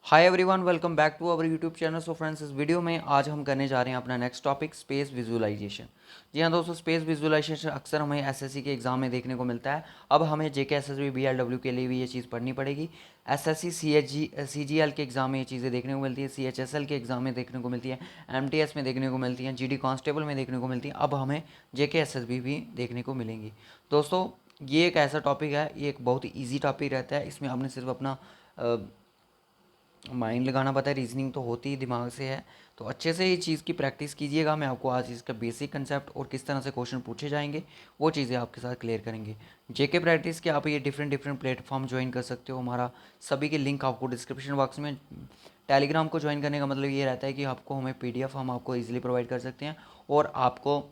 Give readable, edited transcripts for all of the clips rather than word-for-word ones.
Hi everyone, welcome back to our YouTube channel. So friends, इस video में आज हम करने जा रहे हैं अपना नेक्स्ट टॉपिक स्पेस विजुअलाइजेशन। जी हाँ दोस्तों, स्पेस विजुअलाइजेशन अक्सर हमें एसएससी के एग्जाम में देखने को मिलता है। अब हमें जेके एसएसबी बीएलडब्ल्यू के लिए भी ये चीज़ पढ़नी पड़ेगी। एसएससी सीजीएल के एग्जाम में ये चीज़ें देखने को मिलती है, सीएचएसएल के एग्जाम में देखने को मिलती है, एमटीएस में देखने को मिलती हैं, जीडी कांस्टेबल में देखने को मिलती हैं। अब हमें जेके एसएसबी भी देखने को मिलेंगी। दोस्तों, ये एक ऐसा टॉपिक है, ये एक बहुत ही ईजी टॉपिक रहता है। इसमें आपने सिर्फ अपना माइंड लगाना पता है, रीजनिंग तो होती ही दिमाग से है। तो अच्छे से ये चीज़ की प्रैक्टिस कीजिएगा। मैं आपको आज इसका बेसिक कंसेप्ट और किस तरह से क्वेश्चन पूछे जाएंगे वो चीज़ें आपके साथ क्लियर करेंगे। जेके प्रैक्टिस के आप ये डिफरेंट डिफरेंट प्लेटफॉर्म ज्वाइन कर सकते हो। हमारा सभी के लिंक आपको डिस्क्रिप्शन बॉक्स में। टेलीग्राम को ज्वाइन करने का मतलब ये रहता है कि आपको हमें पीडीएफ हम आपको ईजिली प्रोवाइड कर सकते हैं, और आपको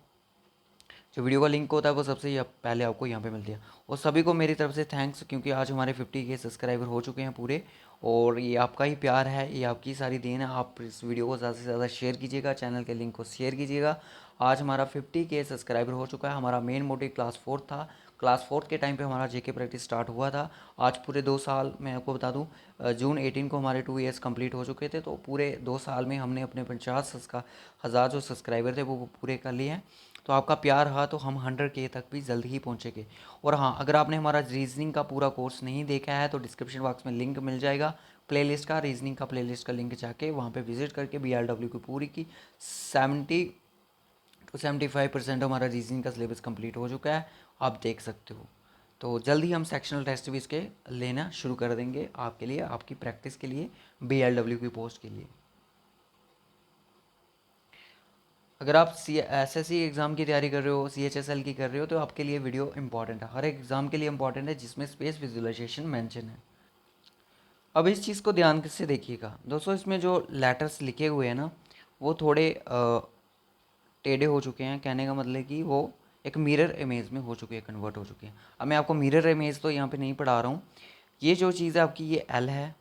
जो वीडियो का लिंक होता है वो सबसे पहले आपको यहाँ पे मिलती है। और सभी को मेरी तरफ से थैंक्स, क्योंकि आज हमारे 50 के सब्सक्राइबर हो चुके हैं पूरे। और ये आपका ही प्यार है, ये आपकी सारी देन है। आप इस वीडियो को ज़्यादा से ज़्यादा शेयर कीजिएगा, चैनल के लिंक को शेयर कीजिएगा। आज हमारा 50 के सब्सक्राइबर हो चुका है। हमारा मेन मोटिव क्लास 4 था। क्लास 4 के टाइम पे हमारा जेके प्रैक्टिस स्टार्ट हुआ था। आज पूरे 2 साल, मैं आपको बता दूं, जून 18 को हमारे 2 ईयर्स कंप्लीट हो चुके थे। तो पूरे 2 साल में हमने अपने 50,000 जो सब्सक्राइबर थे वो पूरे कर लिए हैं। तो आपका प्यार रहा तो हम 100 के तक भी जल्द ही पहुँचेंगे। और हाँ, अगर आपने हमारा रीजनिंग का पूरा कोर्स नहीं देखा है तो डिस्क्रिप्शन बॉक्स में लिंक मिल जाएगा प्लेलिस्ट का, रीजनिंग का प्लेलिस्ट का लिंक जाके वहाँ पे विजिट करके बीएलडब्ल्यू की पूरी की 70 to 75% हमारा रीजनिंग का सिलेबस कंप्लीट हो चुका है, आप देख सकते हो। तो जल्द ही हम सेक्शनल टेस्ट भी इसके लेना शुरू कर देंगे आपके लिए, आपकी प्रैक्टिस के लिए, बीएलडब्ल्यू की पोस्ट के लिए। अगर आप सी एसएससी एग्ज़ाम की तैयारी कर रहे हो, सीएचएसएल की कर रहे हो, तो आपके लिए वीडियो इंपॉर्टेंट है। हर एक एग्ज़ाम के लिए इंपॉर्टेंट है जिसमें स्पेस विजुअलाइजेशन मेंशन है। अब इस चीज़ को ध्यान से देखिएगा दोस्तों, इसमें जो लेटर्स लिखे हुए हैं ना, वो थोड़े टेढ़े हो चुके हैं। कहने का मतलब कि वो एक मिरर इमेज में हो चुके हैं, कन्वर्ट हो चुके हैं। अब मैं आपको मिरर इमेज तो यहाँ पे नहीं पढ़ा रहा हूँ। ये जो चीज़ है आपकी, ये एल है,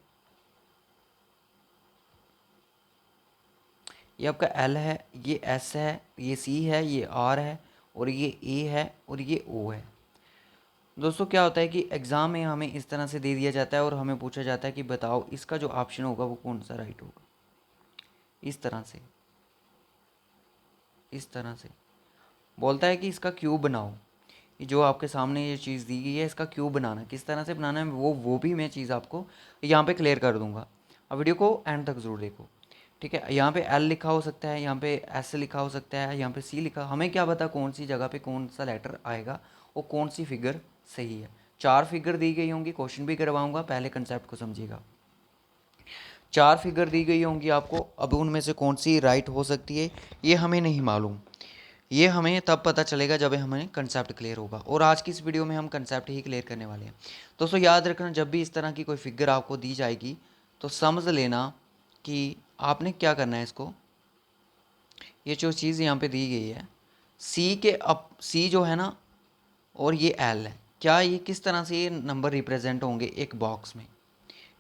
ये आपका एल है, ये एस है, ये सी है, ये आर है, और ये ए है, और ये ओ है। दोस्तों, क्या होता है कि एग्ज़ाम में हमें इस तरह से दे दिया जाता है और हमें पूछा जाता है कि बताओ इसका जो ऑप्शन होगा वो कौन सा राइट होगा। इस तरह से, इस तरह से बोलता है कि इसका क्यूब बनाओ। ये जो आपके सामने ये चीज़ दी गई है, इसका क्यूब बनाना है। किस तरह से बनाना है वो भी मैं चीज़ आपको यहाँ पे क्लियर कर दूंगा। अब वीडियो को एंड तक ज़रूर देखो, ठीक है। यहाँ पे एल लिखा हो सकता है, यहाँ पे एस लिखा हो सकता है, यहाँ पे सी लिखा। हमें क्या पता कौन सी जगह पे कौन सा लेटर आएगा और कौन सी फिगर सही है। 4 फिगर दी गई होंगी, क्वेश्चन भी करवाऊंगा, पहले कंसेप्ट को समझिएगा। 4 फिगर दी गई होंगी आपको, अब उनमें से कौन सी राइट हो सकती है ये हमें नहीं मालूम। ये हमें तब पता चलेगा जब हमें कंसेप्ट क्लियर होगा, और आज की इस वीडियो में हम कंसेप्ट ही क्लियर करने वाले हैं। दोस्तों, याद रखना, जब भी इस तरह की कोई फिगर आपको दी जाएगी तो समझ लेना कि आपने क्या करना है। इसको, ये जो चीज़ यहाँ पे दी गई है, सी के अप, सी जो है ना, और ये एल है, क्या ये किस तरह से ये नंबर रिप्रेजेंट होंगे एक बॉक्स में।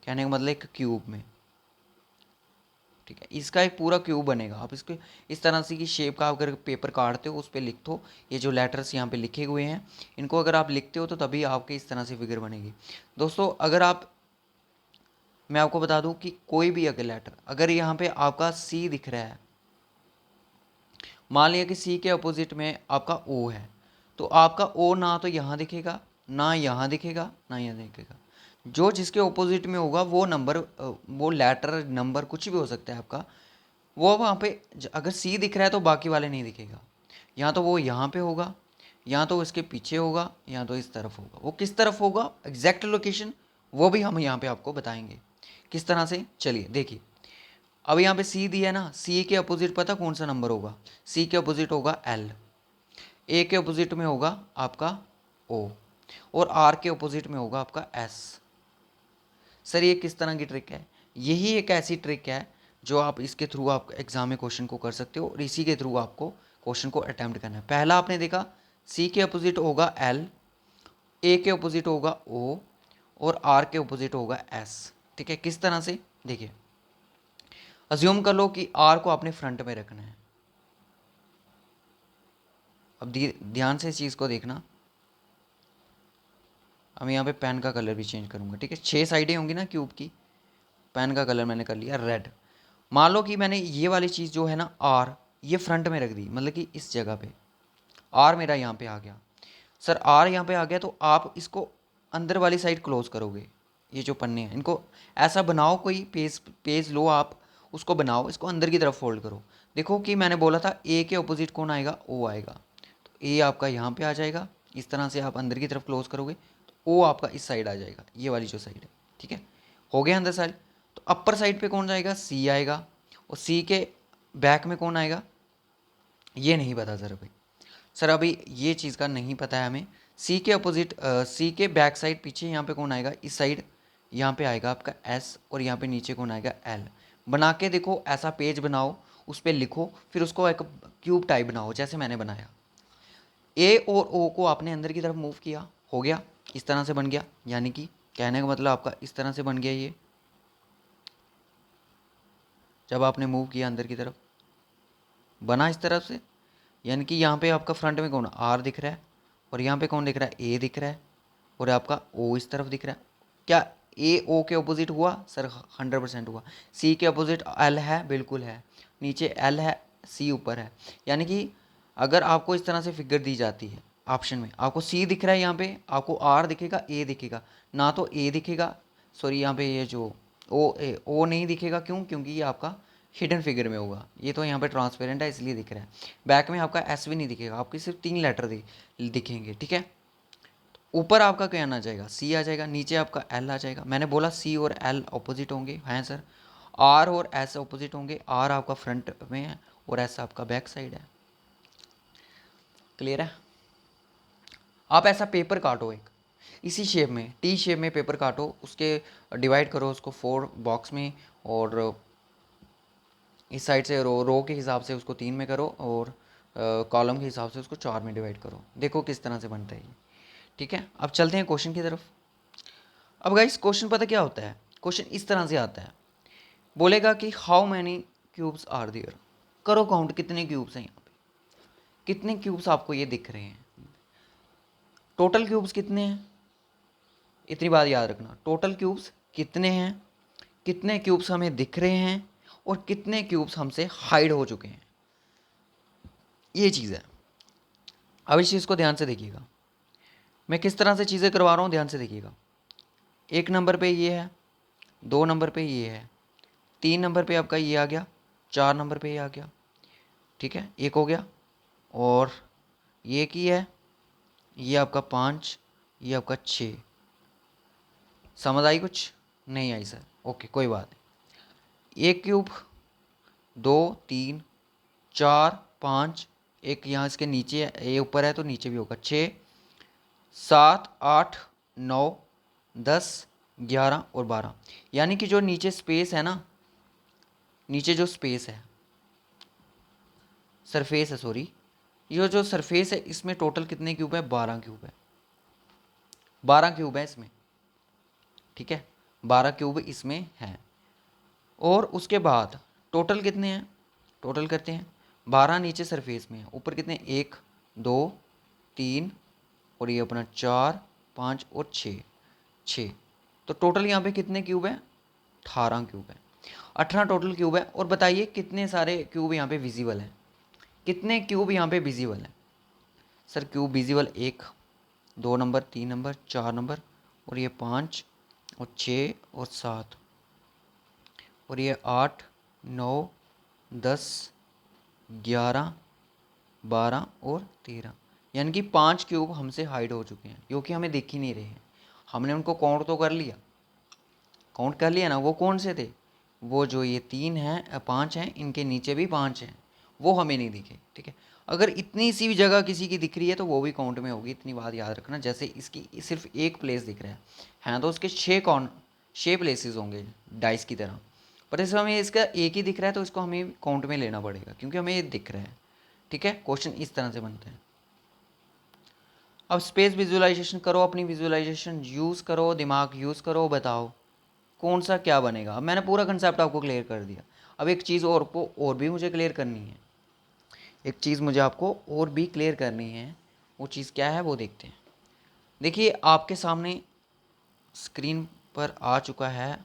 कहने का मतलब एक क्यूब में, ठीक है। इसका एक पूरा क्यूब बनेगा। आप इसको इस तरह से की शेप का अगर पेपर काटते हो उस पर लिख दो। ये जो लेटर्स यहाँ पे लिखे हुए हैं, इनको अगर आप लिखते हो तो तभी आपके इस तरह से फिगर बनेगी। दोस्तों, अगर आप, मैं आपको बता दूं कि कोई भी अगर लेटर, अगर यहाँ पे आपका सी दिख रहा है, मान लिया कि सी के अपोजिट में आपका ओ है, तो आपका ओ ना तो यहाँ दिखेगा, ना यहाँ दिखेगा, ना यहाँ दिखेगा। जो जिसके ऑपोजिट में होगा वो नंबर, वो लेटर नंबर कुछ भी हो सकता है आपका, वो वहाँ पे अगर सी दिख रहा है तो बाकी वाले नहीं दिखेगा। या तो वो यहाँ पे होगा, या तो इसके पीछे होगा, या तो इस तरफ होगा। वो किस तरफ होगा, एग्जैक्ट लोकेशन वो भी हम यहाँ पे आपको बताएंगे किस तरह से। चलिए देखिए, अब यहाँ पे सी दिया है ना, सी के अपोजिट पता कौन सा नंबर होगा। सी के अपोजिट होगा एल, ए के अपोजिट में होगा आपका ओ, और आर के अपोजिट में होगा आपका एस। सर, ये किस तरह की ट्रिक है? यही एक ऐसी ट्रिक है जो आप इसके थ्रू आप एग्जाम में क्वेश्चन को कर सकते हो, और इसी के थ्रू आपको क्वेश्चन को अटैम्प्ट करना है। पहला आपने देखा, सी के अपोजिट होगा एल, ए के अपोजिट होगा ओ, और आर के अपोजिट होगा एस। ठीक है, किस तरह से देखिए, अज्यूम कर लो कि आर को आपने फ्रंट में रखना है। अब ध्यान से इस चीज़ को देखना। अब यहाँ पे पेन का कलर भी चेंज करूँगा, ठीक है। 6 साइडें होंगी ना क्यूब की, पेन का कलर मैंने कर लिया रेड। मान लो कि मैंने ये वाली चीज़ जो है ना आर, ये फ्रंट में रख दी, मतलब कि इस जगह पे आर मेरा यहाँ पे आ गया। सर आर यहाँ पे आ गया तो आप इसको अंदर वाली साइड क्लोज करोगे। ये जो पन्ने हैं इनको ऐसा बनाओ, कोई पेज पेज लो आप, उसको बनाओ, इसको अंदर की तरफ फोल्ड करो। देखो कि मैंने बोला था ए के ऑपोजिट कौन आएगा, ओ आएगा। तो ए आपका यहाँ पे आ जाएगा, इस तरह से आप अंदर की तरफ क्लोज करोगे तो ओ आपका इस साइड आ जाएगा, ये वाली जो साइड है। ठीक है, हो गया अंदर साइड। तो अपर साइड पे कौन जाएगा, सी आएगा। और सी के बैक में कौन आएगा, ये नहीं पता सर अभी। सर अभी ये चीज़ का नहीं पता है हमें। सी के अपोजिट, सी के बैक साइड पीछे यहाँ पे कौन आएगा, इस साइड यहाँ पे आएगा आपका एस, और यहाँ पे नीचे कौन आएगा एल। बना के देखो, ऐसा पेज बनाओ, उस पर लिखो, फिर उसको एक क्यूब टाइप बनाओ जैसे मैंने बनाया। ए और ओ को आपने अंदर की तरफ मूव किया, हो गया, इस तरह से बन गया। यानी कि कहने का मतलब आपका इस तरह से बन गया ये, जब आपने मूव किया अंदर की तरफ बना इस तरफ से। यानी कि यहाँ पे आपका फ्रंट में कौन आर दिख रहा है, और यहाँ पे कौन दिख रहा है, ए दिख रहा है, और आपका ओ इस तरफ दिख रहा है। क्या ए ओ के अपोजिट हुआ सर, 100% हुआ। सी के अपोजिट एल है, बिल्कुल है, नीचे एल है, सी ऊपर है। यानी कि अगर आपको इस तरह से फिगर दी जाती है ऑप्शन में, आपको सी दिख रहा है, यहाँ पे आपको आर दिखेगा, ए दिखेगा ना, तो ए दिखेगा, सॉरी यहाँ पे ये जो ओ नहीं दिखेगा, क्यों, क्योंकि ये आपका हिडन फिगर में होगा। ये तो यहाँ पे ट्रांसपेरेंट है इसलिए दिख रहा है। बैक में आपका एस भी नहीं दिखेगा, आपके सिर्फ 3 लेटर दिखेंगे। ठीक है, ऊपर आपका क्या आना जाएगा, सी आ जाएगा, नीचे आपका एल आ जाएगा। मैंने बोला सी और एल ऑपोजिट होंगे, हैं सर। आर और एस ऑपोजिट होंगे, आर आपका फ्रंट में है और एस आपका बैक साइड है। क्लियर है। आप ऐसा पेपर काटो, एक इसी शेप में, टी शेप में पेपर काटो, उसके डिवाइड करो उसको 4 बॉक्स में, और इस साइड से रो के हिसाब से उसको 3 में करो, और कॉलम के हिसाब से उसको 4 में डिवाइड करो। देखो किस तरह से बनता है ये। ठीक है, अब चलते हैं क्वेश्चन की तरफ। अब गाइस क्वेश्चन पता क्या होता है, क्वेश्चन इस तरह से आता है, बोलेगा कि how many cubes are there. करो काउंट, कितने क्यूब्स हैं यहाँ पे, कितने क्यूब्स आपको ये दिख रहे हैं। टोटल क्यूब्स कितने हैं, इतनी बात याद रखना, टोटल क्यूब्स कितने हैं, कितने क्यूब्स हमें दिख रहे हैं, और कितने क्यूब्स हमसे हाइड हो चुके हैं, ये चीज़ है। अब इस चीज़ को ध्यान से देखिएगा, मैं किस तरह से चीज़ें करवा रहा हूँ, ध्यान से देखिएगा। 1 नंबर पे ये है, 2 नंबर पे ये है, 3 नंबर पे आपका ये आ गया, 4 नंबर पे ये आ गया। ठीक है, एक हो गया, और ये की है, ये आपका 5, ये आपका 6। समझ आई कुछ, नहीं आई सर, ओके कोई बात नहीं। 1 क्यूब, 2, 3, 4, 5, एक यहाँ इसके नीचे है, ये ऊपर है तो नीचे भी होगा, 6, 7, 8, 9, 10, 11 और 12। यानी कि जो नीचे स्पेस है ना, नीचे जो स्पेस है, सरफेस है, सॉरी, ये जो सरफेस है इसमें टोटल कितने क्यूब है, 12 क्यूब है, 12 क्यूब है इसमें। ठीक है, 12 क्यूब इसमें है। और उसके बाद टोटल कितने हैं, टोटल करते हैं, 12 नीचे सरफेस में है, ऊपर कितने, 1, 2, 3, और ये अपना 4, 5 और 6। तो टोटल यहाँ पे कितने क्यूब है, 18 क्यूब है, 18 टोटल क्यूब है। और बताइए कितने सारे क्यूब यहाँ पे विजिबल हैं, कितने क्यूब यहाँ पे विजिबल हैं। Sir cube visible 1, 2 number, 3 number, 4 number, और ये 5 और 6 और 7, और ये 8, 9, 10, 11, 12 और 13। यानी कि 5 क्यूब हमसे हाइड हो चुके हैं, क्योंकि हमें दिख ही नहीं रहे हैं। हमने उनको काउंट तो कर लिया, काउंट कर लिया ना, वो कौन से थे, वो जो ये 3 हैं, 5 हैं, इनके नीचे भी 5 हैं, वो हमें नहीं दिखे। ठीक है, अगर इतनी सी भी जगह किसी की दिख रही है तो वो भी काउंट में होगी, इतनी बात याद रखना। जैसे इसकी सिर्फ एक प्लेस दिख रहा है तो उसके 6 प्लेसेस होंगे डाइस की तरह, पर इस हमें इसका एक ही दिख रहा है तो इसको हमें काउंट में लेना पड़ेगा, क्योंकि हमें ये दिख रहा है। ठीक है, क्वेश्चन इस तरह से बनते हैं। अब स्पेस विजुअलाइजेशन करो, अपनी विजुअलाइजेशन यूज़ करो, दिमाग यूज़ करो, बताओ कौन सा क्या बनेगा। अब मैंने पूरा कंसेप्ट आपको क्लियर कर दिया। अब एक चीज़ और भी मुझे क्लियर करनी है, एक चीज़ मुझे आपको और भी क्लियर करनी है, वो चीज़ क्या है वो देखते हैं। देखिए आपके सामने स्क्रीन पर आ चुका है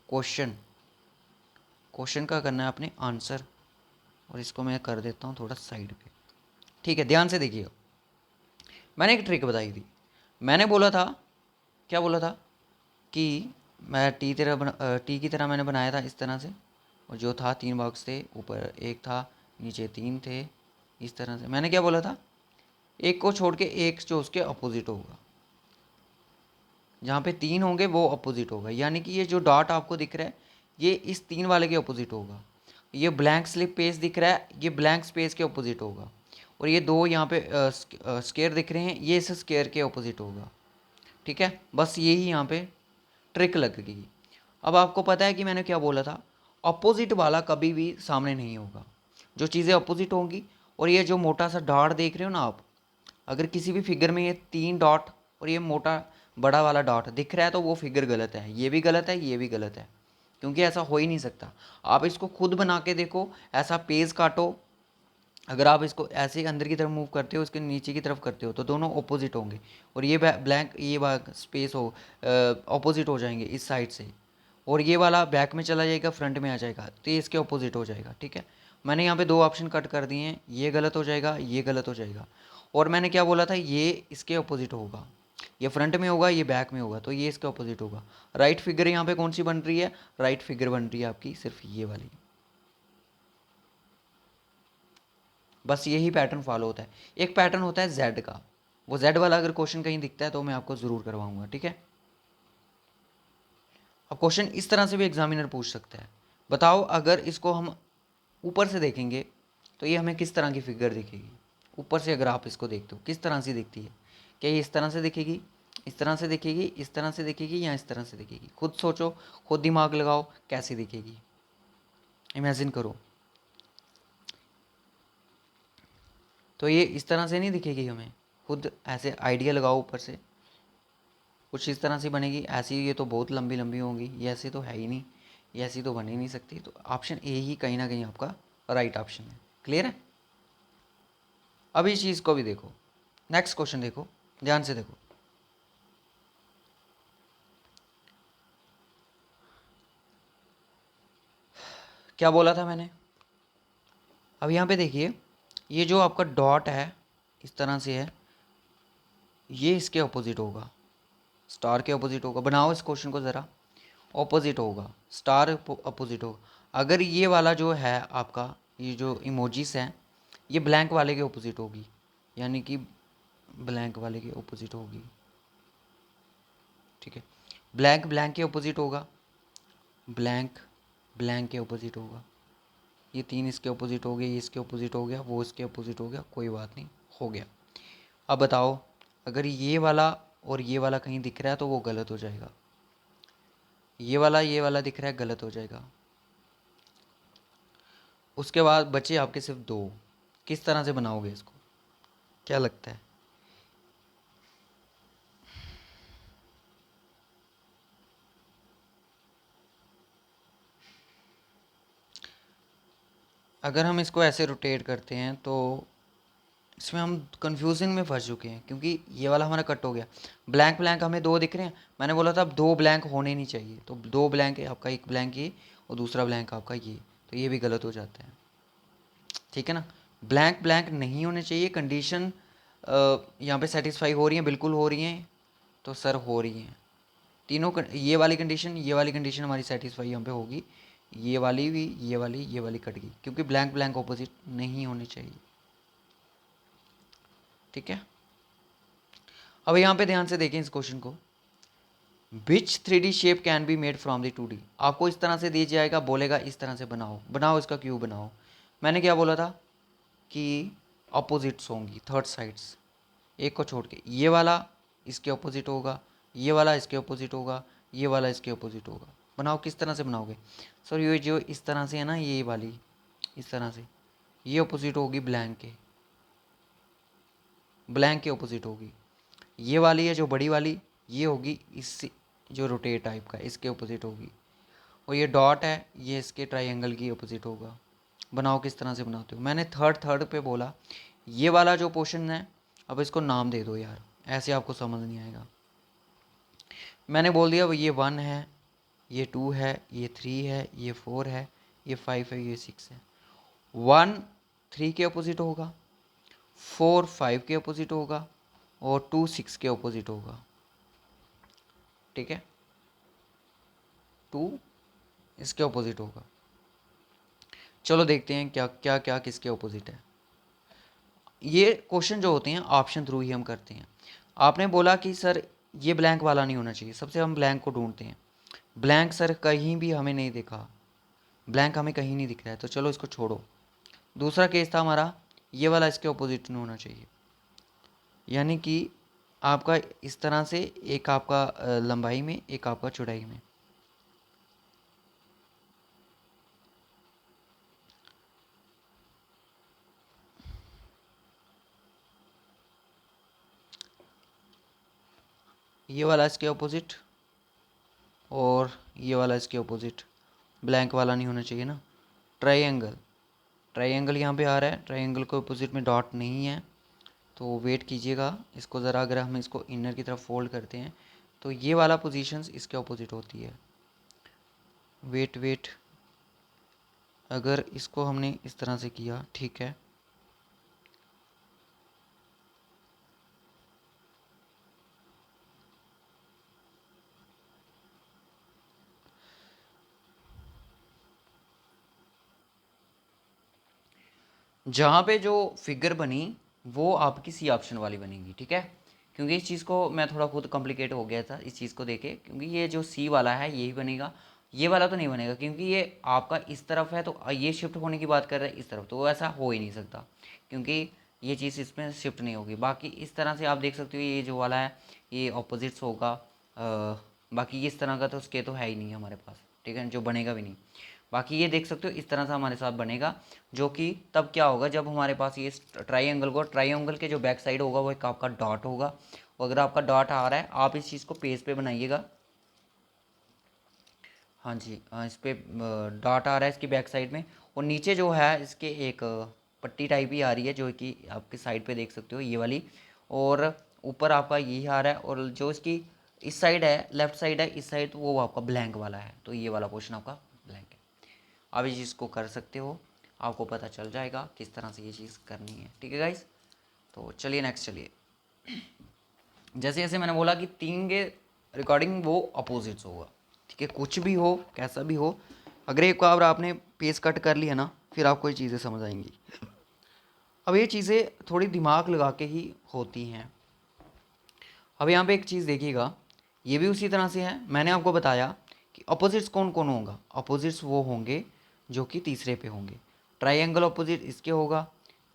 क्वेश्चन, क्वेश्चन का करना है अपने आंसर। और इसको मैं कर देता हूँ थोड़ा साइड पे। ठीक है, ध्यान से देखिएगा। मैंने एक ट्रिक बताई थी। मैंने बोला था, क्या बोला था कि मैं टी की तरह मैंने बनाया था इस तरह से, और जो था 3 बॉक्स थे, ऊपर एक था, नीचे 3 थे, इस तरह से। मैंने क्या बोला था, एक को छोड़ के एक जो उसके अपोजिट होगा, जहाँ पे 3 होंगे वो अपोजिट होगा। यानी कि ये जो डॉट आपको दिख रहा है ये इस 3 वाले के अपोजिट होगा। ये ब्लैंक स्लिप पेज दिख रहा है, ये ब्लैंक स्पेस के अपोजिट होगा। और ये 2 यहाँ पे स्क्वायर दिख रहे हैं, ये इस स्क्वायर के अपोजिट होगा। ठीक है, बस यही यहाँ पे ट्रिक लगेगी। अब आपको पता है कि मैंने क्या बोला था, अपोजिट वाला कभी भी सामने नहीं होगा। जो चीज़ें अपोजिट होंगी, और ये जो मोटा सा डॉट देख रहे हो ना आप, अगर किसी भी फिगर में ये 3 डॉट और ये मोटा बड़ा वाला डॉट दिख रहा है तो वो फिगर गलत है। ये भी गलत है, ये भी गलत है, क्योंकि ऐसा हो ही नहीं सकता। आप इसको खुद बना के देखो, ऐसा पेज काटो, अगर आप इसको ऐसे अंदर की तरफ मूव करते हो, इसके नीचे की तरफ करते हो, तो दोनों ऑपोजिट होंगे। और ये ब्लैंक, ये स्पेस हो ऑपोजिट हो जाएंगे इस साइड से, और ये वाला बैक में चला जाएगा, फ्रंट में आ जाएगा, तो ये इसके ऑपोजिट हो जाएगा। ठीक है, मैंने यहाँ पे 2 ऑप्शन कट कर दिए हैं, ये गलत हो जाएगा, ये गलत हो जाएगा। और मैंने क्या बोला था, ये इसके ऑपोजिट होगा, ये फ्रंट में होगा, ये बैक में होगा, तो ये इसके ऑपोजिट होगा। राइट फिगर यहाँ पे कौन सी बन रही है, राइट फिगर बन रही है आपकी सिर्फ ये वाली। बस यही पैटर्न फॉलो होता है। एक पैटर्न होता है जेड का, वो जेड वाला अगर क्वेश्चन कहीं दिखता है तो मैं आपको ज़रूर करवाऊंगा। ठीक है, अब क्वेश्चन इस तरह से भी एग्जामिनर पूछ सकता है, बताओ अगर इसको हम ऊपर से देखेंगे तो ये हमें किस तरह की फिगर दिखेगी। ऊपर से अगर आप इसको देखते हो किस तरह से दिखती है, क्या ये इस तरह से दिखेगी, इस तरह से दिखेगी, इस तरह से दिखेगी, या इस तरह से दिखेगी? खुद सोचो, खुद दिमाग लगाओ, कैसी दिखेगी, इमेजिन करो। तो ये इस तरह से नहीं दिखेगी हमें, खुद ऐसे आइडिया लगाओ ऊपर से, कुछ इस तरह से बनेगी। ऐसी ये तो बहुत लंबी लंबी होंगी, ये ऐसी तो है ही नहीं, ये ऐसी तो बन ही नहीं सकती। तो ऑप्शन ए ही कहीं ना कहीं आपका राइट ऑप्शन है। क्लियर है? अब इस चीज़ को भी देखो, नेक्स्ट क्वेश्चन देखो, ध्यान से देखो। क्या बोला था मैंने, अब यहाँ पे देखिए, ये जो आपका डॉट है इस तरह से है, ये इसके अपोजिट होगा, स्टार के अपोजिट होगा। बनाओ इस क्वेश्चन को ज़रा, ऑपोजिट होगा, स्टार अपोजिट होगा। अगर ये वाला जो है आपका, ये जो इमोजीज हैं, ये ब्लैंक वाले के अपोजिट होगी, यानी कि ब्लैंक वाले के अपोजिट होगी। ठीक है, ब्लैंक ब्लैंक के अपोजिट होगा, ब्लैंक ब्लैंक के अपोजिट होगा, ये 3 इसके अपोजिट हो गए, ये इसके अपोजिट हो गया, वो इसके अपोजिट हो गया, कोई बात नहीं, हो गया। अब बताओ, अगर ये वाला और ये वाला कहीं दिख रहा है तो वो गलत हो जाएगा, ये वाला दिख रहा है, गलत हो जाएगा। उसके बाद बचे आपके सिर्फ 2। किस तरह से बनाओगे इसको, क्या लगता है? अगर हम इसको ऐसे रोटेट करते हैं तो इसमें हम कंफ्यूजन में फंस चुके हैं, क्योंकि ये वाला हमारा कट हो गया। ब्लैंक ब्लैंक हमें 2 दिख रहे हैं, मैंने बोला था अब 2 ब्लैंक होने नहीं चाहिए, तो 2 ब्लैंक है आपका, एक ब्लैंक ये और दूसरा ब्लैंक आपका ये, तो ये भी गलत हो जाता है। ठीक है ना, ब्लैंक ब्लैंक नहीं होने चाहिए। कंडीशन यहाँ पे सेटिस्फाई हो रही है, बिल्कुल हो रही हैं, तो सर हो रही हैं तीनों। ये वाली कंडीशन, ये वाली कंडीशन हमारी सेटिस्फाई यहाँ पे होगी, ये वाली भी, ये वाली कट गई, क्योंकि ब्लैंक ब्लैंक ऑपोजिट नहीं होने चाहिए। ठीक है, अब यहाँ पे ध्यान से देखें इस क्वेश्चन को, विच 3D shape can be made from the 2D। आपको इस तरह से दिया जाएगा, बोलेगा इस तरह से बनाओ, बनाओ इसका क्यूब बनाओ। मैंने क्या बोला था कि अपोजिट्स होंगी, थर्ड साइड्स, एक को छोड़ के ये वाला इसके अपोजिट होगा, ये वाला इसके अपोजिट होगा, ये वाला इसके अपोजिट होगा। बनाओ, किस तरह से बनाओगे? सर ये जो इस तरह से है ना, ये वाली इस तरह से, ये अपोजिट होगी ब्लैंक के, ब्लैंक के अपोजिट होगी। ये वाली है जो बड़ी वाली, ये होगी इस जो रोटेट टाइप का, इसके अपोजिट होगी। और ये डॉट है, ये इसके ट्राइंगल की अपोजिट होगा। बनाओ, किस तरह से बनाते हो? मैंने थर्ड पे बोला, ये वाला जो पोर्शन है, अब इसको नाम दे दो यार, ऐसे आपको समझ नहीं आएगा। मैंने बोल दिया ये 1 है, ये 2 है, ये 3 है, ये 4 है, ये 5 है, ये 6 है। 1 3 के अपोजिट होगा, 4 5 के अपोजिट होगा और 2 6 के अपोजिट होगा। ठीक है, 2 इसके अपोजिट होगा। चलो देखते हैं क्या क्या क्या किसके अपोजिट है। ये क्वेश्चन जो होते हैं ऑप्शन थ्रू ही हम करते हैं। आपने बोला कि सर ये ब्लैंक वाला नहीं होना चाहिए, सबसे हम ब्लैंक को ढूंढते हैं। ब्लैंक सर कहीं भी हमें नहीं दिखा, ब्लैंक हमें कहीं नहीं दिख रहा है, तो चलो इसको छोड़ो। दूसरा केस था हमारा, ये वाला इसके ऑपोजिट नहीं होना चाहिए, यानी कि आपका इस तरह से, एक आपका लंबाई में, एक आपका चौड़ाई में। ये वाला इसके ऑपोजिट और ये वाला इसके ऑपोजिट, ब्लैंक वाला नहीं होना चाहिए ना। ट्रायंगल, ट्रायंगल यहाँ पे आ रहा है, ट्रायंगल के ऑपोजिट में डॉट नहीं है, तो वेट कीजिएगा इसको ज़रा। अगर हम इसको इनर की तरफ फोल्ड करते हैं तो ये वाला पोजीशंस इसके ऑपोजिट होती है। वेट वेट, अगर इसको हमने इस तरह से किया, ठीक है, जहाँ पे जो फिगर बनी वो आपकी सी ऑप्शन वाली बनेगी। ठीक है, क्योंकि इस चीज़ को मैं थोड़ा खुद कॉम्प्लिकेट हो गया था इस चीज़ को देखे, क्योंकि ये जो सी वाला है यही बनेगा, ये वाला तो नहीं बनेगा, क्योंकि ये आपका इस तरफ है तो ये शिफ्ट होने की बात कर रहे हैं इस तरफ, तो ऐसा हो ही नहीं सकता, क्योंकि ये चीज़ इसमें शिफ्ट नहीं होगी। बाकी इस तरह से आप देख सकते हो, ये जो वाला है ये ऑपोजिट्स होगा। बाकी इस तरह का तो उसके तो है ही नहीं हमारे पास, ठीक है, जो बनेगा भी नहीं। बाकी ये देख सकते हो इस तरह से हमारे साथ बनेगा, जो कि तब क्या होगा, जब हमारे पास ये ट्राइंगल के जो बैक साइड होगा वो एक आपका डॉट होगा। और अगर आपका डॉट आ रहा है, आप इस चीज़ को पेज पे बनाइएगा। हाँ जी, इस पे डॉट आ रहा है इसकी बैक साइड में, और नीचे जो है इसके एक पट्टी टाइप ही आ रही है, जो कि आपके साइड पे देख सकते हो ये वाली, और ऊपर आपका यही आ रहा है, और जो इसकी इस साइड है, लेफ्ट साइड है, इस साइड, तो वो आपका ब्लैंक वाला है, तो ये वाला पोर्शन आपका ब्लैंक है। आप इस चीज़ को कर सकते हो, आपको पता चल जाएगा किस तरह से ये चीज़ करनी है। ठीक है गाइस, तो चलिए नेक्स्ट चलिए। जैसे जैसे मैंने बोला कि 3 के रिकॉर्डिंग वो अपोजिट्स होगा। ठीक है, कुछ भी हो कैसा भी हो, अगर एक बार आपने पेज कट कर लिया ना, फिर आपको ये चीज़ें समझ आएंगी। अब ये चीज़ें थोड़ी दिमाग लगा के ही होती हैं। अब यहाँ पे एक चीज़ देखिएगा, ये भी उसी तरह से है। मैंने आपको बताया कि अपोजिट्स कौन कौन होगा, अपोजिट्स वो होंगे जो कि तीसरे पे होंगे। ट्राइंगल अपोजिट इसके होगा,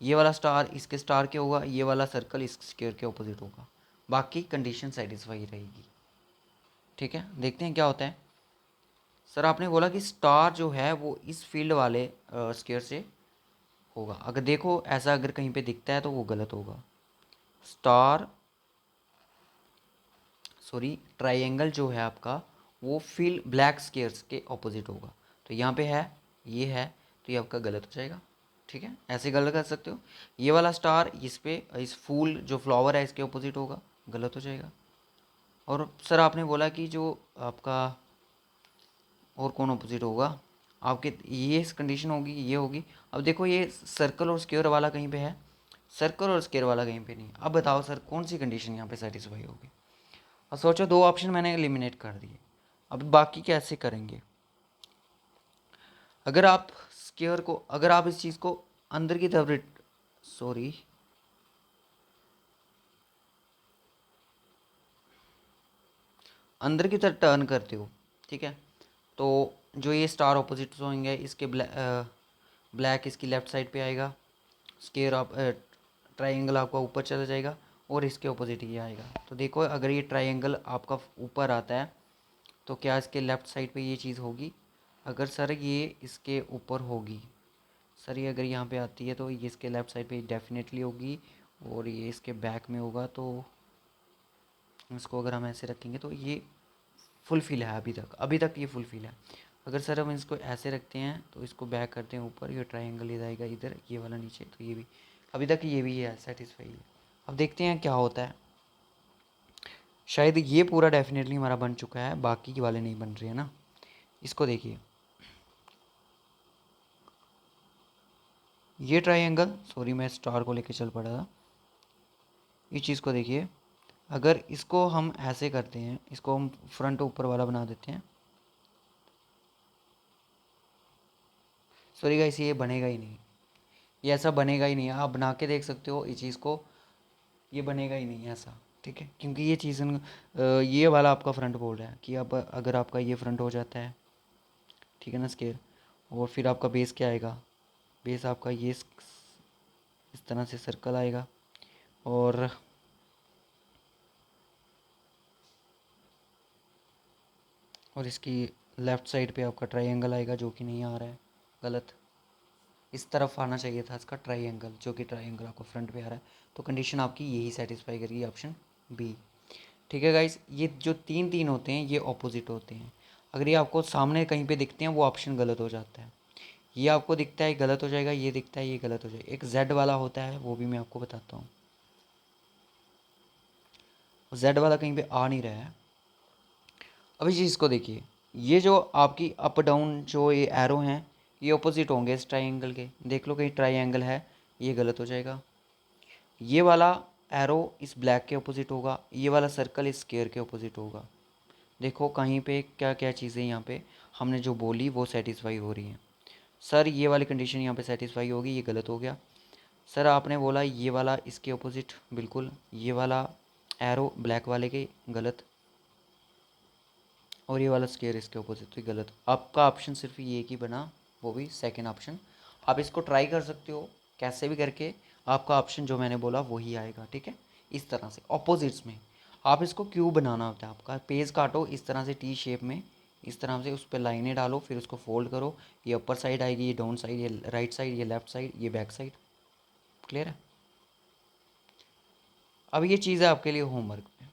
ये वाला स्टार इसके स्टार के होगा, ये वाला सर्कल इस स्क्वायर के अपोजिट होगा। बाकी कंडीशन सेटिस्फाई रहेगी। ठीक है, देखते हैं क्या होता है। सर आपने बोला कि स्टार जो है वो इस फील्ड वाले स्क्वायर से होगा। अगर देखो ऐसा अगर कहीं पे दिखता है तो वो गलत होगा। स्टार, सॉरी, ट्राइंगल जो है आपका वो फील्ड ब्लैक स्क्वायर्स के ऑपोजिट होगा। तो यहाँ पे है, ये है, तो ये आपका गलत हो जाएगा। ठीक है, ऐसे गलत कर सकते हो। ये वाला स्टार इस पे, इस फूल जो फ्लावर है इसके ऑपोजिट होगा, गलत हो जाएगा। और सर आपने बोला कि जो आपका और कौन ऑपोजिट होगा आपके, ये इस कंडीशन होगी, ये होगी। अब देखो ये सर्कल और स्क्वायर वाला कहीं पे है, सर्कल और स्क्वायर वाला कहीं पे नहीं। अब बताओ सर कौन सी कंडीशन यहाँ पे सेटिस्फाई होगी। और सोचो, 2 ऑप्शन मैंने एलिमिनेट कर दिए, अब बाकी कैसे करेंगे। अगर आप स्क्वायर को, अगर आप इस चीज़ को अंदर की तरफ, सॉरी, अंदर की तरफ टर्न करते हो, ठीक है, तो जो ये स्टार ऑपोजिट होंगे इसके ब्लैक इसकी लेफ्ट साइड पे आएगा, स्क्वायर आप ट्राइंगल आपका ऊपर चला जाएगा, और इसके ऑपोजिट ये आएगा। तो देखो अगर ये ट्राइंगल आपका ऊपर आता है तो क्या इसके लेफ़्ट साइड पे ये चीज़ होगी। अगर सर ये इसके ऊपर होगी, सर ये अगर यहाँ पे आती है तो ये इसके लेफ़्ट साइड पे डेफिनेटली होगी, और ये इसके बैक में होगा। तो इसको अगर हम ऐसे रखेंगे तो ये फुलफिल है, अभी तक ये फुलफिल है। अगर सर हम इसको ऐसे रखते हैं तो इसको बैक करते हैं ऊपर, ये ट्राइंगल इधर आएगा, इधर ये वाला नीचे, तो ये भी अभी तक ये भी है सेटिस्फाई है। अब देखते हैं क्या होता है। शायद ये पूरा डेफिनेटली हमारा बन चुका है, बाकी के वाले नहीं बन रहे हैं ना। इसको देखिए, ये ट्राइंगल, सॉरी मैं स्टार को लेके चल पड़ा था, इस चीज़ को देखिए, अगर इसको हम ऐसे करते हैं, इसको हम फ्रंट ऊपर वाला बना देते हैं, सॉरी गाइस ये बनेगा ही नहीं, ये ऐसा बनेगा ही नहीं, आप बना के देख सकते हो इस चीज़ को, ये बनेगा ही नहीं ऐसा, ठीक है, क्योंकि ये चीज़ ये वाला आपका फ्रंट बोल रहा है कि अब अगर आपका ये फ्रंट हो जाता है, ठीक है ना, स्केयर, और फिर आपका बेस क्या आएगा, बेस आपका ये इस तरह से सर्कल आएगा, और इसकी लेफ़्ट साइड पे आपका ट्रायंगल आएगा, जो कि नहीं आ रहा है, गलत, इस तरफ आना चाहिए था इसका ट्रायंगल, जो कि ट्रायंगल आपको फ्रंट पे आ रहा है, तो कंडीशन आपकी यही सेटिस्फाई करेगी, ऑप्शन बी। ठीक है गाइस, ये जो तीन तीन होते हैं ये ऑपोजिट होते हैं, अगर ये आपको सामने कहीं पे दिखते हैं वो ऑप्शन गलत हो जाता है, ये आपको दिखता है गलत हो जाएगा, ये दिखता है ये गलत हो जाएगा। एक जेड वाला होता है, वो भी मैं आपको बताता हूँ, जेड वाला कहीं पे आ नहीं रहा है। अब इस चीज़ को देखिए, ये जो आपकी अप डाउन जो ये एरो हैं, ये ऑपोजिट होंगे इस ट्राइंगल के, देख लो कहीं ट्राइंगल है, ये गलत हो जाएगा। ये वाला एरो इस ब्लैक के ऑपोजिट होगा, ये वाला सर्कल इस स्क्वायर के ऑपोजिट होगा। देखो कहीं पे क्या क्या चीज़ें यहाँ पे हमने जो बोली वो सेटिस्फाई हो रही हैं। सर ये वाली कंडीशन यहाँ पे सेटिस्फाई होगी, ये गलत हो गया। सर आपने बोला ये वाला इसके ऑपोजिट, बिल्कुल ये वाला एरो ब्लैक वाले के, गलत, और ये वाला स्क्वायर इसके ऑपोजिट, तो गलत। आपका ऑप्शन सिर्फ ये एक ही बना, वो भी सेकंड ऑप्शन। आप इसको ट्राई कर सकते हो कैसे भी करके, आपका ऑप्शन जो मैंने बोला वही आएगा, ठीक है, इस तरह से ऑपोजिट्स में। आप इसको क्यूब बनाना होता है, आपका पेज काटो इस तरह से टी शेप में, इस तरह से उस पर लाइनें डालो, फिर उसको फोल्ड करो, ये अपर साइड आएगी, ये डाउन साइड, ये राइट साइड, ये लेफ्ट साइड, ये बैक साइड। क्लियर है? अब ये चीज़ है आपके लिए होमवर्क में,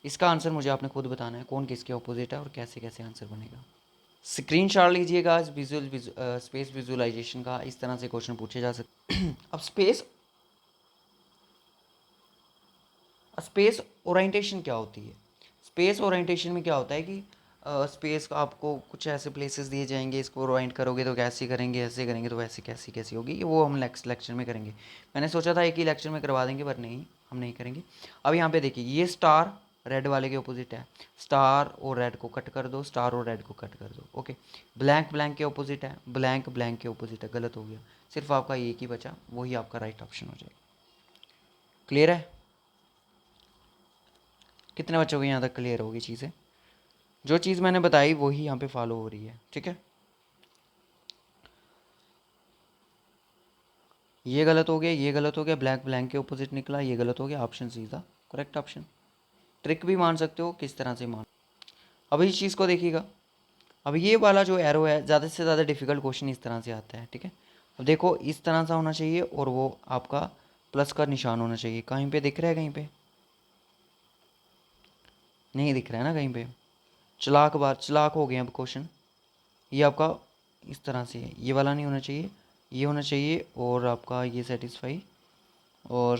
इसका आंसर मुझे आपने खुद बताना है कौन किसके ऑपोजिट है और कैसे कैसे आंसर बनेगा। स्क्रीनशॉट लीजिएगा इस स्पेस विजुअलाइजेशन का, इस तरह से क्वेश्चन पूछे जा सकते। अब स्पेस ओरिएंटेशन क्या होती है? स्पेस ओरिएंटेशन में क्या होता है कि स्पेस आपको कुछ ऐसे प्लेसेस दिए जाएंगे, इसको ओरिएंट करोगे तो कैसे करेंगे, ऐसे करेंगे तो वैसे कैसी कैसी होगी, वो हम नेक्स्ट लेक्चर में करेंगे। मैंने सोचा था एक ही लेक्चर में करवा देंगे, पर नहीं, हम नहीं करेंगे। अब यहाँ पे देखिए, ये स्टार रेड वाले के ऑपोजिट है, स्टार और रेड को कट कर दो, स्टार और रेड को कट कर दो, ओके। ब्लैंक ब्लैंक के ऑपोजिट है, ब्लैंक ब्लैंक के ऑपोजिट है, गलत हो गया, सिर्फ आपका एक ही बचा, वही आपका राइट ऑप्शन हो जाएगा। क्लियर है? कितने बच्चों को यहाँ तक क्लियर होगी चीज़ें? जो चीज़ मैंने बताई वही यहाँ पे फॉलो हो रही है, ठीक है। ये गलत हो गया, ये गलत हो गया, ब्लैक ब्लैंक के ऑपोजिट निकला, ये गलत हो गया, ऑप्शन सी था करेक्ट ऑप्शन। ट्रिक भी मान सकते हो, किस तरह से मान। अब इस चीज़ को देखिएगा, अब ये वाला जो एरो है, ज़्यादा से ज़्यादा डिफिकल्ट क्वेश्चन इस तरह से आता है, ठीक है। अब देखो इस तरह से होना चाहिए, और वो आपका प्लस का निशान होना चाहिए, कहीं पे दिख रहा है, कहीं पे नहीं दिख रहा है ना, कहीं पे। चलाक हो गए अब क्वेश्चन, ये आपका इस तरह से है, ये वाला नहीं होना चाहिए, ये होना चाहिए, और आपका ये सेटिस्फाई, और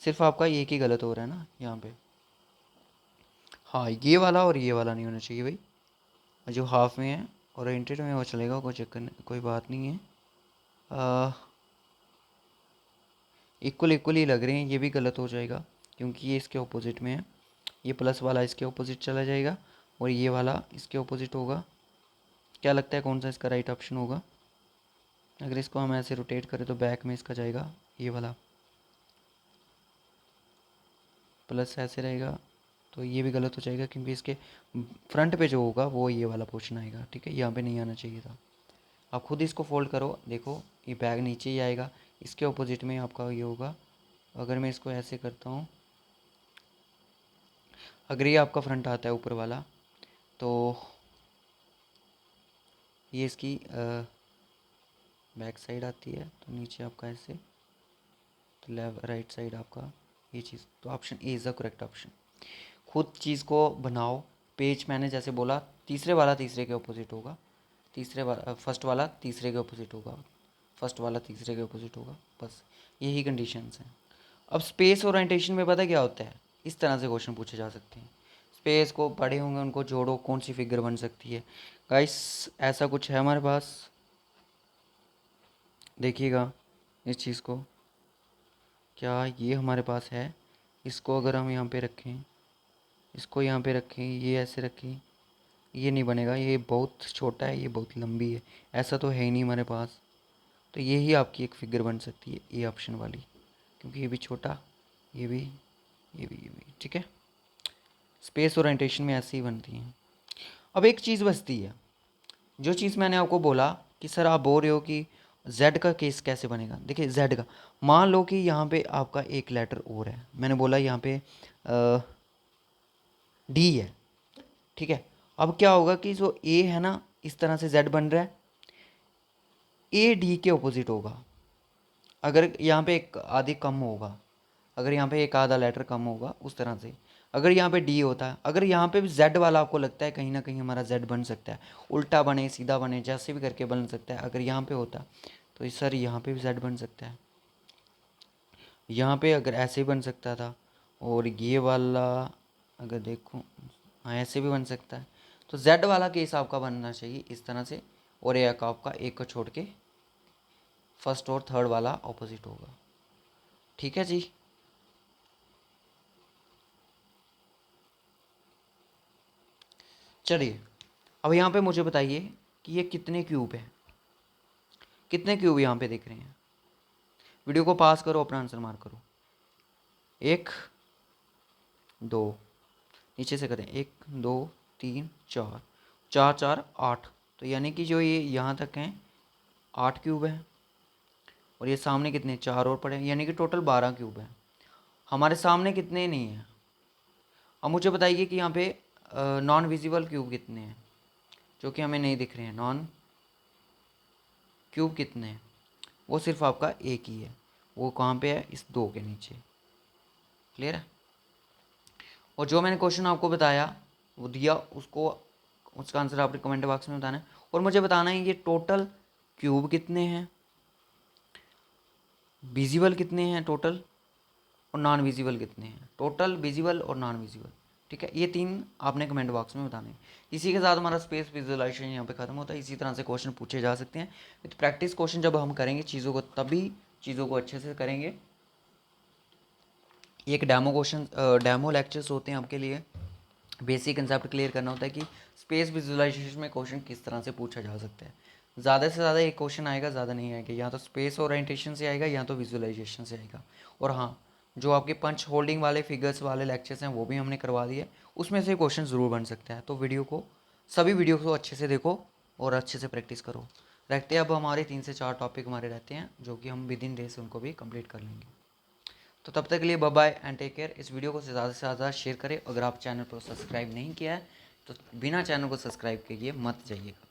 सिर्फ आपका एक ही गलत हो रहा है ना यहाँ पे। हाँ ये वाला और ये वाला नहीं होना चाहिए भाई, जो हाफ में है ओरिएंटेड में वो चलेगा, कोई चक्कर नहीं, कोई बात नहीं है। इक्वल इक्वल ही लग रहे हैं, ये भी गलत हो जाएगा क्योंकि ये इसके ऑपोजिट में है, ये प्लस वाला इसके ऑपोजिट चला जाएगा, और ये वाला इसके ऑपोजिट होगा। क्या लगता है कौन सा इसका राइट ऑप्शन होगा? अगर इसको हम ऐसे रोटेट करें तो बैक में इसका जाएगा ये वाला, प्लस ऐसे रहेगा, तो ये भी गलत हो जाएगा क्योंकि इसके फ्रंट पे जो होगा वो ये वाला पोर्शन आएगा, ठीक है, यहाँ पे नहीं आना चाहिए था। आप खुद इसको फोल्ड करो, देखो ये बैग नीचे ही आएगा, इसके ऑपोजिट में आपका ये होगा। अगर मैं इसको ऐसे करता हूँ, अगर ये आपका फ्रंट आता है ऊपर वाला, तो ये इसकी बैक साइड आती है, तो नीचे आपका ऐसे, तो लेफ्ट राइट साइड आपका ये चीज़, तो option A is the correct option. खुद चीज़ को बनाओ, पेज मैंने जैसे बोला, तीसरे वाला तीसरे के ऑपोजिट होगा, तीसरे वाला फर्स्ट वाला तीसरे के ऑपोजिट होगा, फर्स्ट वाला तीसरे के ऑपोजिट होगा, बस यही कंडीशंस हैं। अब स्पेस ओरिएंटेशन में पता क्या होता है, इस तरह से क्वेश्चन पूछे जा सकते हैं। स्पेस को पढ़े होंगे उनको जोड़ो, कौन सी फिगर बन सकती है। गाइस ऐसा कुछ है हमारे पास, देखिएगा इस चीज़ को, क्या ये हमारे पास है। इसको अगर हम यहाँ पे रखें, इसको यहाँ पे रखें, ये ऐसे रखें, ये नहीं बनेगा, ये बहुत छोटा है, ये बहुत लंबी है, ऐसा तो है ही नहीं हमारे पास। तो ये ही आपकी एक फिगर बन सकती है, ए ऑप्शन वाली, क्योंकि ये भी छोटा, ये भी, ये भी, ये भी, ठीक है। स्पेस ओरिएंटेशन में ऐसे ही बनती हैं। अब एक चीज़ बचती है, जो चीज़ मैंने आपको बोला कि सर आप बोल रहे हो कि z का केस कैसे बनेगा। देखिए z का, मान लो कि यहाँ पे आपका एक लेटर और है, मैंने बोला यहाँ पे d है, ठीक है। अब क्या होगा कि जो a है ना, इस तरह से z बन रहा है, a d के ऑपोजिट होगा। अगर यहाँ पे एक आधी कम होगा, अगर यहाँ पे एक आधा लेटर कम होगा उस तरह से, अगर यहाँ पे डी होता है, अगर यहाँ पे भी जेड वाला आपको लगता है कहीं ना कहीं हमारा जेड बन सकता है, उल्टा बने सीधा बने जैसे भी करके बन सकता है, अगर यहाँ पे होता तो सर यहाँ पे भी जेड बन सकता है, यहाँ पे अगर ऐसे भी बन सकता था, और ये वाला अगर देखो, हाँ ऐसे भी बन सकता है। तो जेड वाला केस आपका बनना चाहिए इस तरह से, और एक आपका एक को छोड़ के फर्स्ट और थर्ड वाला ऑपोजिट होगा, ठीक है जी। चलिए अब यहाँ पे मुझे बताइए कि ये कितने क्यूब हैं, कितने क्यूब यहाँ पे दिख रहे हैं। वीडियो को पास करो, अपना आंसर मार्क करो। 1 2, नीचे से करें, 1 2 3 4, 4 4 8, तो यानी कि जो ये यहाँ तक हैं 8 क्यूब हैं, और ये सामने कितने 4 और पड़े, यानी कि टोटल 12 क्यूब हैं। हमारे सामने कितने नहीं हैं। अब मुझे बताइए कि यहाँ पे नॉन विजिबल क्यूब कितने हैं, जो कि हमें नहीं दिख रहे हैं। नॉन क्यूब कितने हैं, वो सिर्फ आपका एक ही है, वो कहाँ पे है, इस 2 के नीचे। क्लियर है। और जो मैंने क्वेश्चन आपको बताया वो दिया, उसको उसका आंसर आपने कमेंट बॉक्स में बताना है, और मुझे बताना है ये टोटल क्यूब कितने हैं, विजिबल कितने हैं टोटल, और नॉन विजिबल कितने हैं। टोटल, विजिबल और नॉन विजिबल, ठीक है। ये 3 आपने कमेंट बॉक्स में बताने हैं। इसी के साथ हमारा स्पेस विजुअलाइजेशन यहाँ पे खत्म होता है। इसी तरह से क्वेश्चन पूछे जा सकते हैं विथ प्रैक्टिस क्वेश्चन। जब हम करेंगे चीज़ों को, तभी चीज़ों को अच्छे से करेंगे। एक डेमो क्वेश्चन, डेमो लेक्चर्स होते हैं आपके लिए, बेसिक कंसेप्ट क्लियर करना होता है कि स्पेस विजुअलाइजेशन में क्वेश्चन किस तरह से पूछा जा सकता है। ज़्यादा से ज़्यादा एक क्वेश्चन आएगा, ज़्यादा नहीं आएगा, या तो स्पेस ओरिएंटेशन से आएगा या तो विजुअलाइजेशन से आएगा। और हाँ, जो आपके पंच होल्डिंग वाले फिगर्स वाले लेक्चर्स हैं वो भी हमने करवा दिए, उसमें से क्वेश्चन ज़रूर बन सकता है। तो वीडियो को, सभी वीडियो को अच्छे से देखो और अच्छे से प्रैक्टिस करो। रहते हैं अब हमारे 3 से 4 टॉपिक हमारे रहते हैं, जो कि हम विद इन डेज उनको भी कंप्लीट कर लेंगे। तो तब तक के लिए bye bye and take care. इस वीडियो को ज़्यादा से ज़्यादा शेयर करें। अगर आप चैनल को सब्सक्राइब नहीं किया है तो बिना चैनल को सब्सक्राइब किए मत जाइएगा।